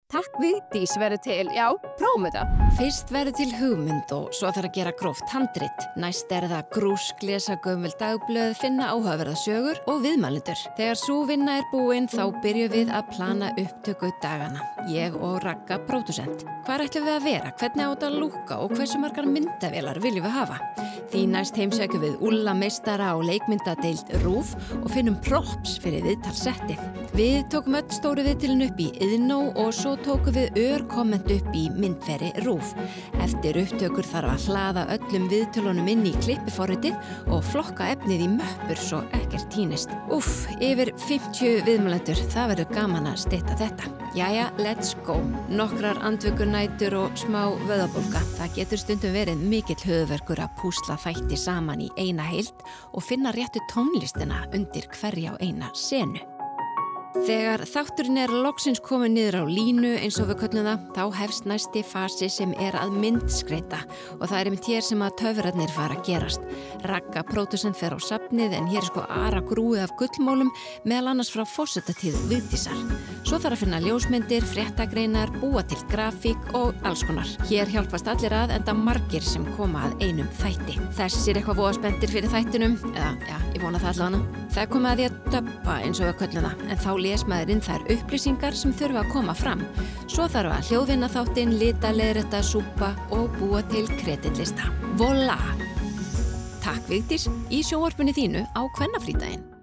Takk Vigdís verður til, já, prófum þetta. Fyrst verður til hugmynd og svo þarf að gera gróft handrit. Næst það grúsk, lesa gömul dagblöð, finna áhugaverða sögur og viðmælendur. Þegar sú vinna búin þá byrjum við að plana upptöku dagana. Ég og Ragga, pródúsent. Hvar ætlum við að vera, hvernig á þetta að lúkka og hversu margar myndavélar viljum við hafa? Því næst heimsækjum við Úlla meistara á leikmyndadeild RÚV og finnum props fyrir viðtalsettið. Við tókum öll stóru viðtilin upp í Iðnó og svo tókum við örkomment upp í myndveri RÚV. Eftir upptökur þarf að hlaða öllum viðtölunum inn í klippiforritið og flokka efnið í möppur svo ekkert týnist. Yfir 50 viðmælendur, það verður gaman að stytta þetta. Jæja, let's go. Nokkrar andvökunætur og smá vöðabólga. Það getur stundum verið mikill höfuðverkur að púsla þætti saman í eina heild og finna réttu tónlistina undir hverja og eina senu. Þegar þátturinn loksins komið niður á línu eins og við köllum það, þá hefst næsti fasi sem að myndskreita og það einmitt hér sem að töfrarnir fara að gerast. Ragga, pródúsent, fer á safnið en hér Ara grúið af gullmólum meðal annars frá forsetatíð Vigdísar. Svo þarf að finna ljósmyndir, fréttagreinar, búa til grafík og alls konar. Hér hjálpast allir að enda margir sem koma að einum þætti. Þessir eitthvað voða spenntir fyrir þættinum, eða já, ég vona það allavega. Það er komið að því að dubba eins og við köllum það, en þá les maðurinn þær upplýsingar sem þurfa að koma fram. Svo þarf að hljóðvinna þáttinn, lita, leiðrétta, súpa og búa til kreditlista. Voilà! Takk Vigdís í sjónvarpinu þínu á kvennafrídaginn.